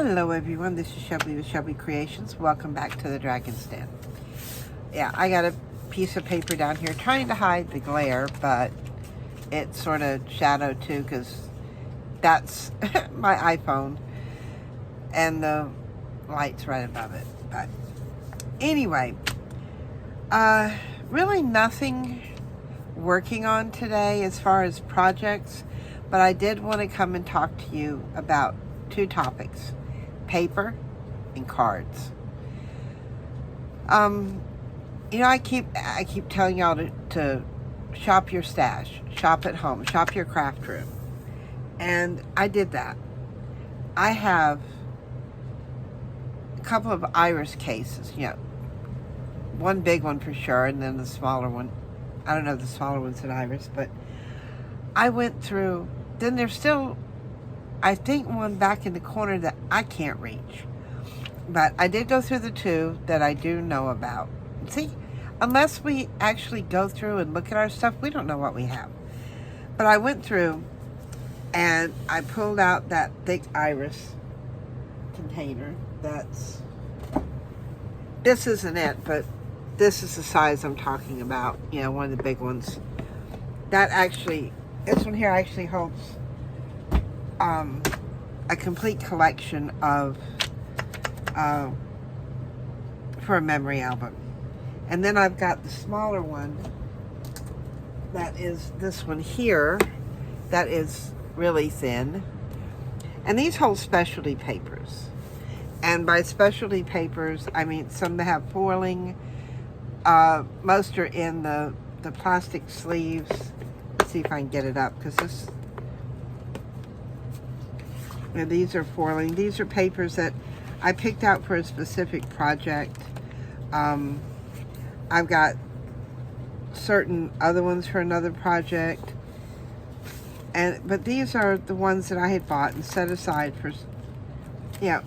Hello everyone, this is Shelby with Shelby Creations. Welcome back to the Dragon's Den. Yeah, I got a piece of paper down here trying to hide the glare, but it's sort of shadowed too because that's my iPhone and the light's right above it. But anyway, really nothing working on today as far as projects, but I did want to come and talk to you about two topics: paper and cards. You know, I keep telling y'all to shop your stash, shop at home, shop your craft room. And I did that. I have a couple of iris cases, you know, one big one for sure, and then the smaller one. I don't know if the smaller one's an iris, but I went through, then there's still, I think, one back in the corner that I can't reach. But I did go through the two that I do know about. See, unless we actually go through and look at our stuff, we don't know what we have. But I went through and I pulled out that thick iris container. This isn't it, but this is the size I'm talking about. You know, one of the big ones. That actually, this one here actually holds a complete collection of for a memory album. And then I've got the smaller one that is this one here that is really thin, and these hold specialty papers. And by specialty papers I mean some that have foiling. Most are in the plastic sleeves. Let's see if I can get it up, because this, and these are foiling. These are papers that I picked out for a specific project. I've got certain other ones for another project, but these are the ones that I had bought and set aside for, you know,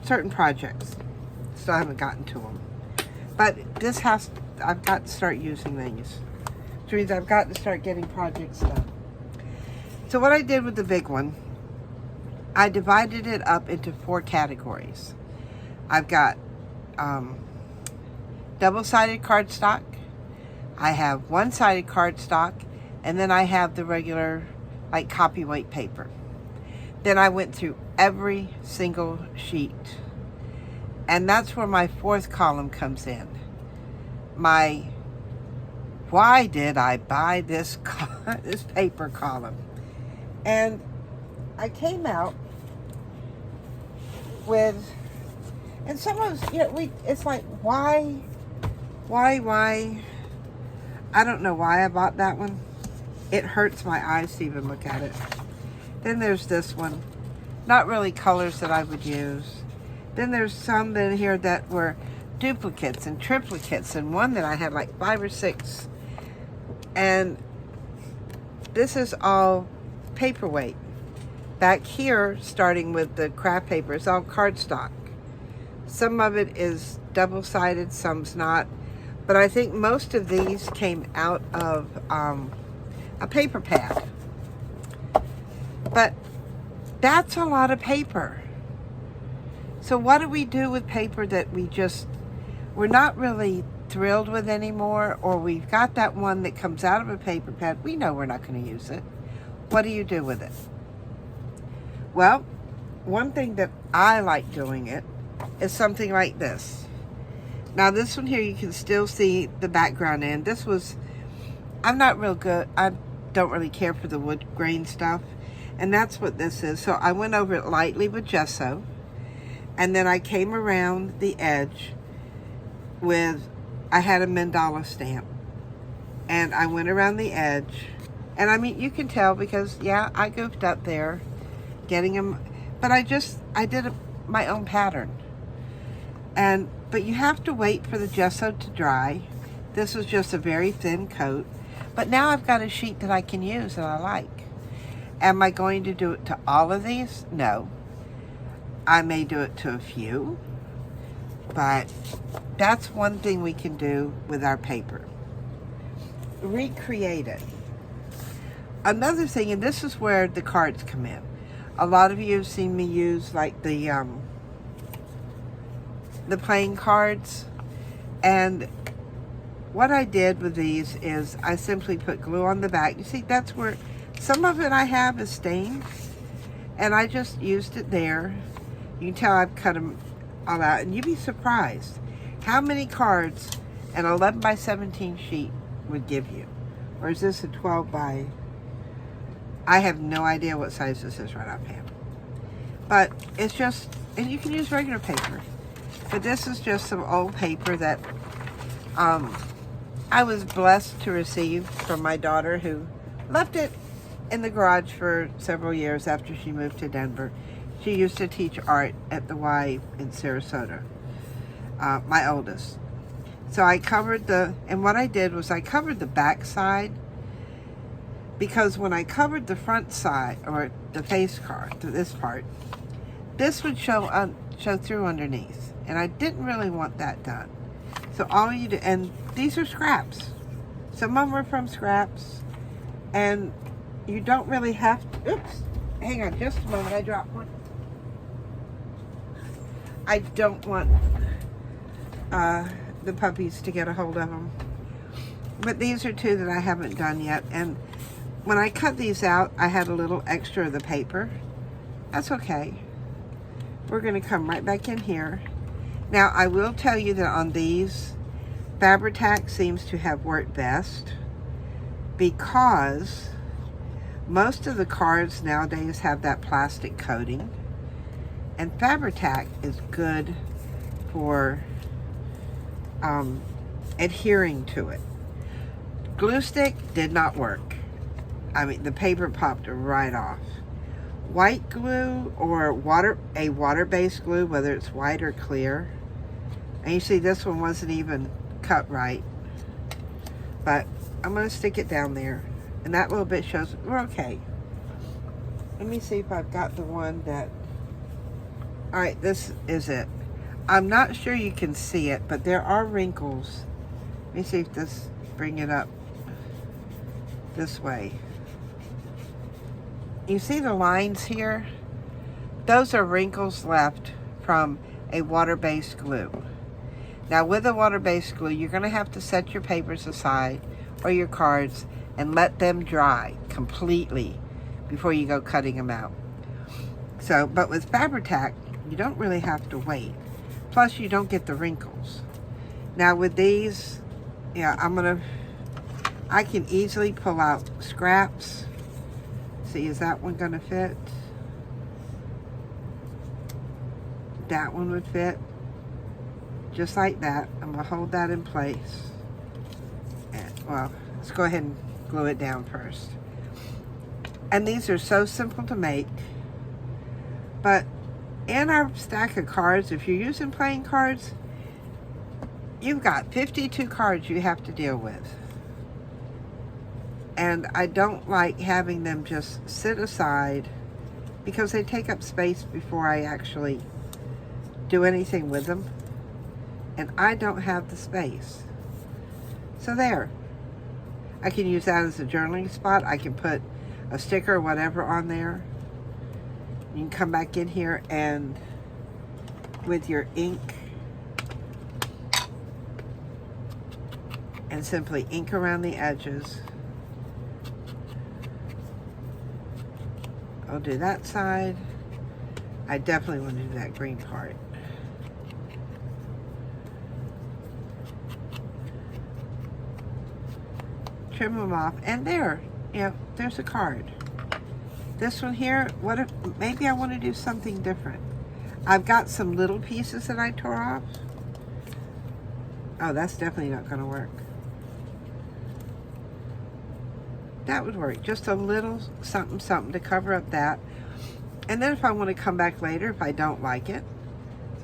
certain projects. Still haven't gotten to them, but I've got to start using these, which means I've got to start getting projects done. So what I did with the big one, I divided it up into 4 categories. I've got double-sided cardstock, I have one-sided cardstock, and then I have the regular, like, copyweight paper. Then I went through every single sheet, and that's where my 4th column comes in. My why did I buy this this paper column. And I came out with, and some of us, you know, it's like, why? I don't know why I bought that one. It hurts my eyes to even look at it. Then there's this one, not really colors that I would use. Then there's some in here that were duplicates and triplicates, and one that I had like 5 or 6. And this is all paperweight. Back here, starting with the craft paper, it's all cardstock. Some of it is double-sided, some's not. But I think most of these came out of a paper pad. But that's a lot of paper. So what do we do with paper that we're not really thrilled with anymore, or we've got that one that comes out of a paper pad, we know we're not going to use it. What do you do with it? Well, one thing that I like doing it is something like this. Now this one here, you can still see the background in. This was, I'm not real good, I don't really care for the wood grain stuff, and that's what this is. So I went over it lightly with gesso, and then I came around the edge with, I had a mandala stamp, and I went around the edge, and I mean, you can tell because, yeah, I goofed up there getting them, but I did my own pattern. But you have to wait for the gesso to dry. This was just a very thin coat, but now I've got a sheet that I can use that I like. Am I going to do it to all of these? No. I may do it to a few, but that's one thing we can do with our paper. Recreate it. Another thing, and this is where the cards come in. A lot of you have seen me use like the playing cards. And what I did with these is I simply put glue on the back. You see, that's where some of it I have is stained. And I just used it there. You can tell I've cut them all out. And you'd be surprised how many cards an 11 by 17 sheet would give you. Or is this a 12 by... I have no idea what size this is right offhand. But it's just... And you can use regular paper. But this is just some old paper that I was blessed to receive from my daughter, who left it in the garage for several years after she moved to Denver. She used to teach art at the Y in Sarasota, my oldest. So I covered and what I did was I covered the back side, because when I covered the front side, or the face card, this part, this would show through underneath. And I didn't really want that done. So all you do, and these are scraps. Some of them are from scraps. And you don't really have to, oops, hang on just a moment, I dropped one. I don't want the puppies to get a hold of them. But these are two that I haven't done yet. And when I cut these out, I had a little extra of the paper. That's okay. We're going to come right back in here. Now, I will tell you that on these, Fabri-Tac seems to have worked best, because most of the cards nowadays have that plastic coating, and Fabri-Tac is good for adhering to it. Glue stick did not work. I mean, the paper popped right off. White glue or a water-based glue, whether it's white or clear. And you see this one wasn't even cut right. But I'm going to stick it down there. And that little bit shows we're okay. Let me see if I've got the one that... Alright, this is it. I'm not sure you can see it, but there are wrinkles. Let me see if this... Bring it up this way. You see the lines here? Those are wrinkles left from a water-based glue. Now with a water-based glue, you're going to have to set your papers aside, or your cards, and let them dry completely before you go cutting them out. So, but with Fabri-Tac, you don't really have to wait. Plus, you don't get the wrinkles. Now with these, yeah, I can easily pull out scraps. See, is that one gonna fit? That one would fit. Just like that. I'm gonna hold that in place. And, well, let's go ahead and glue it down first. And these are so simple to make. But in our stack of cards, if you're using playing cards, you've got 52 cards you have to deal with. And I don't like having them just sit aside, because they take up space before I actually do anything with them. And I don't have the space. So there. I can use that as a journaling spot. I can put a sticker or whatever on there. You can come back in here and with your ink and simply ink around the edges. I'll do that side. I definitely want to do that green part. Trim them off, and there, there's a card. This one here, what if maybe I want to do something different? I've got some little pieces that I tore off. Oh, that's definitely not going to work. That would work. Just a little something to cover up that. And then if I want to come back later, if I don't like it,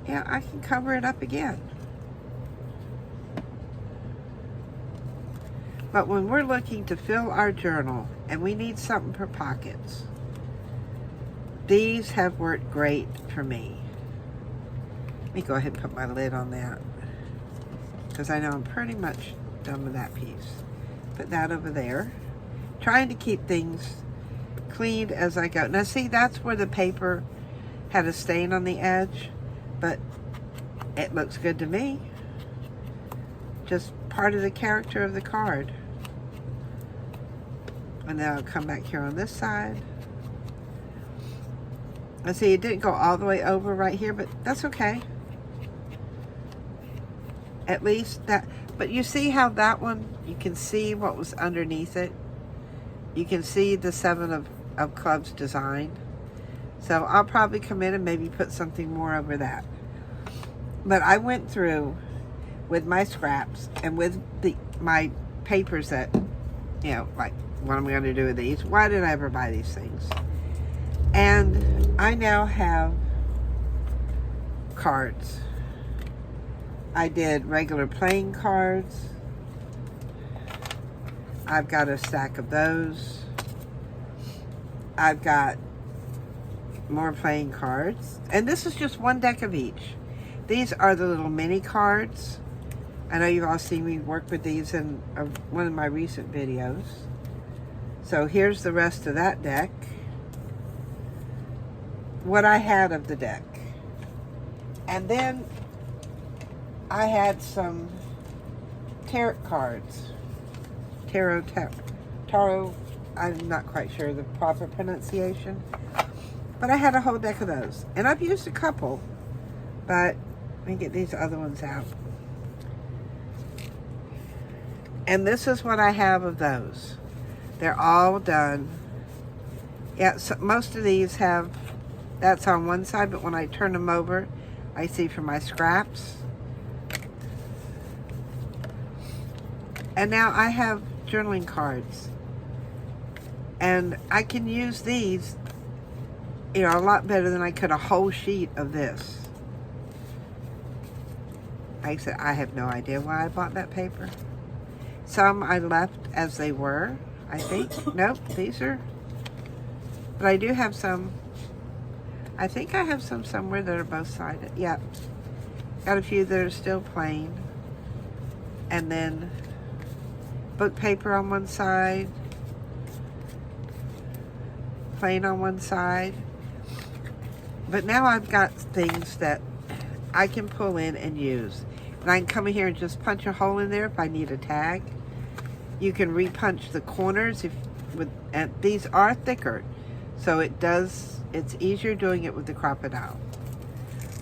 yeah, I can cover it up again. But when we're looking to fill our journal and we need something for pockets, these have worked great for me. Let me go ahead and put my lid on that, because I know I'm pretty much done with that piece. Put that over there. Trying to keep things cleaned as I go. Now see, that's where the paper had a stain on the edge, but it looks good to me. Just part of the character of the card. And then I'll come back here on this side. And see, it didn't go all the way over right here, but that's okay. At least that, but you see how that one, you can see what was underneath it. You can see the 7 of clubs design. So I'll probably come in and maybe put something more over that. But I went through with my scraps and with my papers that, you know, like, what am I going to do with these? Why did I ever buy these things? And I now have cards. I did regular playing cards. I've got a stack of those. I've got more playing cards. And this is just one deck of each. These are the little mini cards. I know you've all seen me work with these in one of my recent videos. So here's the rest of that deck. What I had of the deck. And then I had some tarot cards. Tarot, I'm not quite sure the proper pronunciation. But I had a whole deck of those. And I've used a couple. But let me get these other ones out. And this is what I have of those. They're all done. Yeah, so most of these have, that's on one side, but when I turn them over, I see for my scraps. And now I have journaling cards. And I can use these, you know, a lot better than I could a whole sheet of this. Like I said, I have no idea why I bought that paper. Some I left as they were, I think. Nope, these are, but I do have some. I think I have some somewhere that are both sided. Yep. Got a few that are still plain. And then book paper on one side. Plain on one side. But now I've got things that I can pull in and use. And I can come in here and just punch a hole in there if I need a tag. You can repunch the corners and these are thicker. So it's easier doing it with the Crop-A-Dile.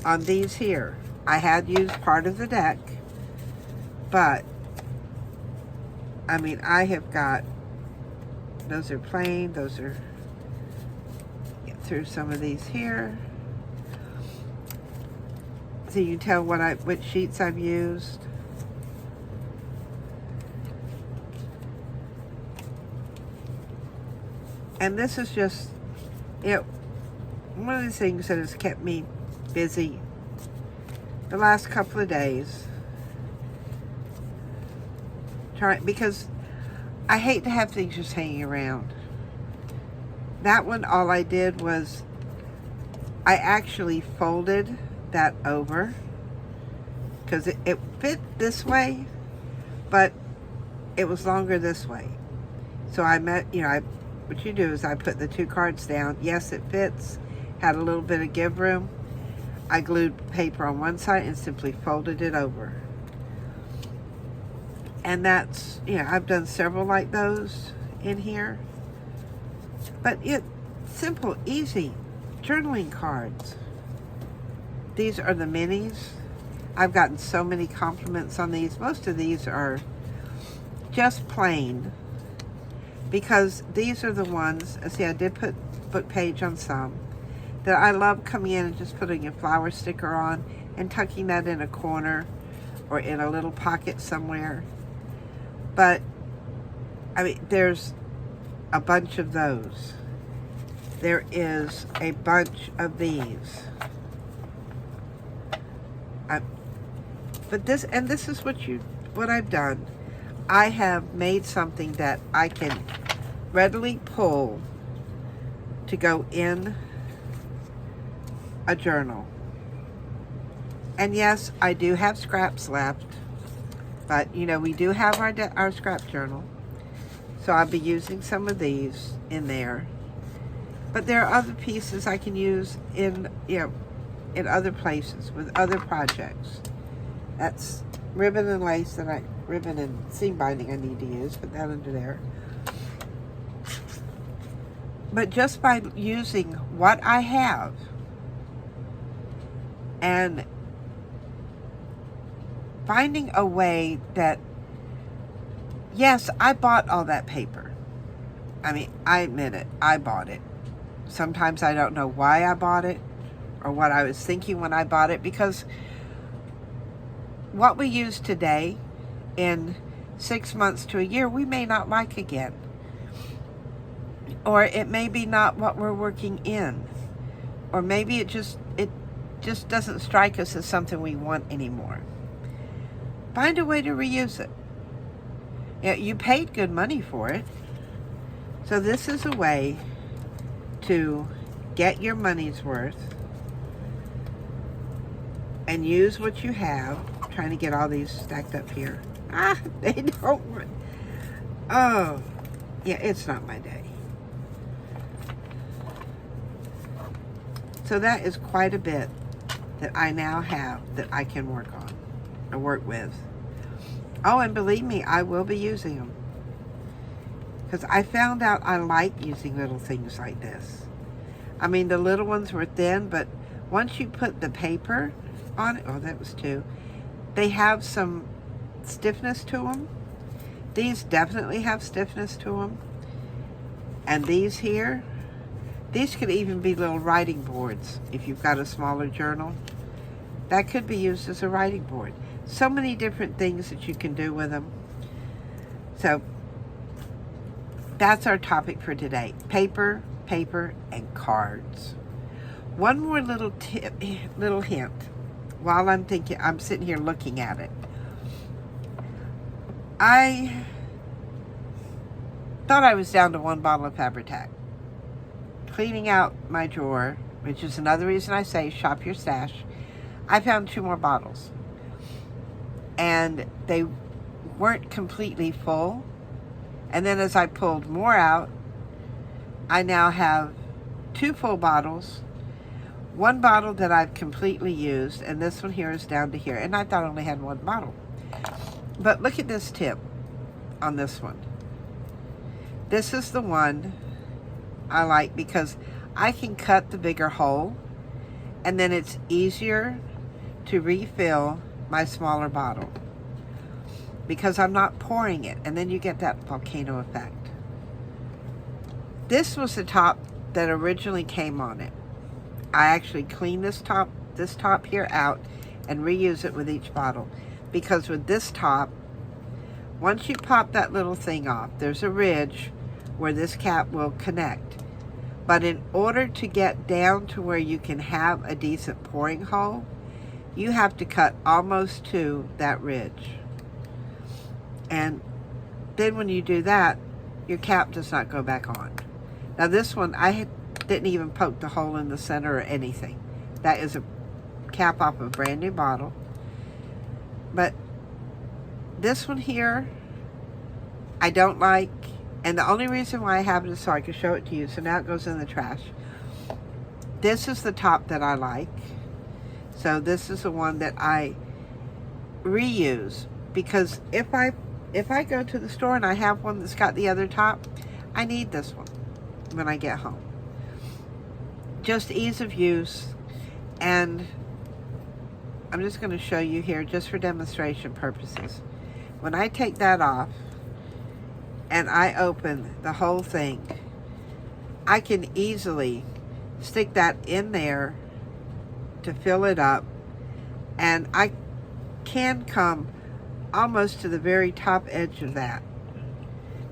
On these here, I had used part of the deck, but I mean, I have got, those are plain, those are, get through some of these here. So you can tell which sheets I've used. And this is just, you know, one of the things that has kept me busy the last couple of days. Because I hate to have things just hanging around. That one, all I did was, I actually folded that over. Because it fit this way, but it was longer this way. So what you do is I put the 2 cards down. Yes, it fits. Had a little bit of give room. I glued paper on one side and simply folded it over. And that's, I've done several like those in here. But simple, easy journaling cards. These are the minis. I've gotten so many compliments on these. Most of these are just plain. Because these are the ones, see, I did put book page on some, that I love coming in and just putting a flower sticker on and tucking that in a corner or in a little pocket somewhere. But, I mean, there's a bunch of those. There is a bunch of these. But this is what I've done. I have made something that I can readily pull to go in a journal. And yes, I do have scraps left, but we do have our scrap journal. So I'll be using some of these in there. But there are other pieces I can use in, in other places with other projects. That's ribbon and lace ribbon and seam binding I need to use. Put that under there. But just by using what I have and finding a way that, yes, I bought all that paper. I mean, I admit it, I bought it. Sometimes I don't know why I bought it or what I was thinking when I bought it, because what we use today in 6 months to a year, we may not like again. Or it may be not what we're working in. Or maybe it just doesn't strike us as something we want anymore. Find a way to reuse it. You paid good money for it. So this is a way to get your money's worth and use what you have. I'm trying to get all these stacked up here. They don't. Oh, yeah, it's not my day. So that is quite a bit that I now have that I can work on or work with. Oh, and believe me, I will be using them. Because I found out I like using little things like this. I mean, the little ones were thin, but once you put the paper on it, oh, that was two, they have some stiffness to them. These definitely have stiffness to them. And these here, these could even be little writing boards if you've got a smaller journal. That could be used as a writing board. So many different things that you can do with them. So that's our topic for today. Paper, and cards. One more little tip, little hint. While I'm sitting here looking at it. I thought I was down to one bottle of Fabri-Tac. Cleaning out my drawer, which is another reason I say shop your stash, I found 2 more bottles. And they weren't completely full. And then as I pulled more out, I now have 2 full bottles, 1 bottle that I've completely used, and this one here is down to here. And I thought I only had 1 bottle. But look at this tip on this one. This is the one I like because I can cut the bigger hole, and then it's easier to refill my smaller bottle because I'm not pouring it, and then you get that volcano effect. This was the top that originally came on it. I actually cleaned this top here out and reuse it with each bottle, because with this top, once you pop that little thing off, there's a ridge where this cap will connect. But in order to get down to where you can have a decent pouring hole, you have to cut almost to that ridge. And then when you do that, your cap does not go back on. Now this one, didn't even poke the hole in the center or anything. That is a cap off a brand new bottle. But this one here, I don't like. And the only reason why I have it is so I can show it to you. So now it goes in the trash. This is the top that I like. So this is the one that I reuse. Because if I go to the store and I have one that's got the other top, I need this one when I get home. Just ease of use. And I'm just going to show you here just for demonstration purposes. When I take that off, and I open the whole thing, I can easily stick that in there to fill it up, and I can come almost to the very top edge of that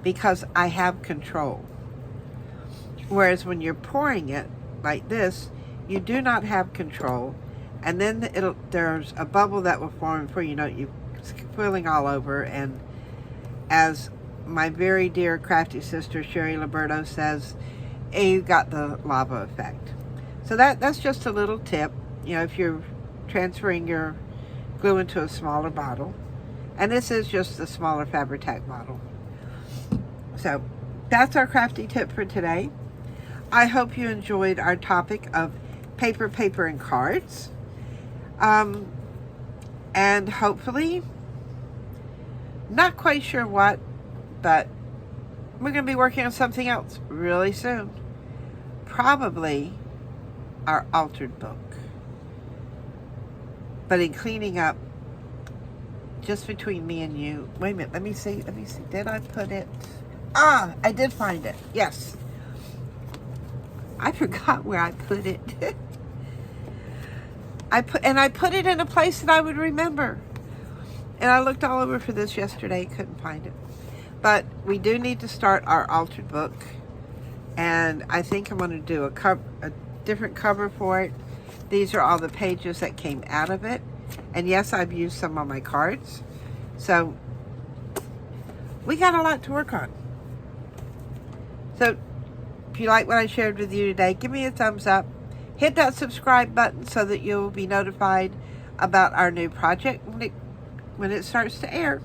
because I have control. Whereas when you're pouring it like this, you do not have control, and then there's a bubble that will form before you know it, you're spilling all over. And as my very dear crafty sister Sherry Liberto says, hey, you got the lava effect. So that's just a little tip, if you're transferring your glue into a smaller bottle. And this is just the smaller Fabri-Tac bottle. So that's our crafty tip for today. I hope you enjoyed our topic of paper, and cards. And hopefully, not quite sure what, but we're going to be working on something else really soon. Probably our altered book. But in cleaning up, just between me and you, wait a minute, let me see, did I put it? Ah, I did find it, yes. I forgot where I put it. I put it in a place that I would remember. And I looked all over for this yesterday, couldn't find it. But we do need to start our altered book. And I think I'm going to do a different cover for it. These are all the pages that came out of it. And yes, I've used some on my cards. So we got a lot to work on. So if you like what I shared with you today, give me a thumbs up. Hit that subscribe button so that you'll be notified about our new project when it starts to air.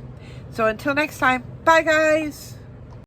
So until next time, bye guys.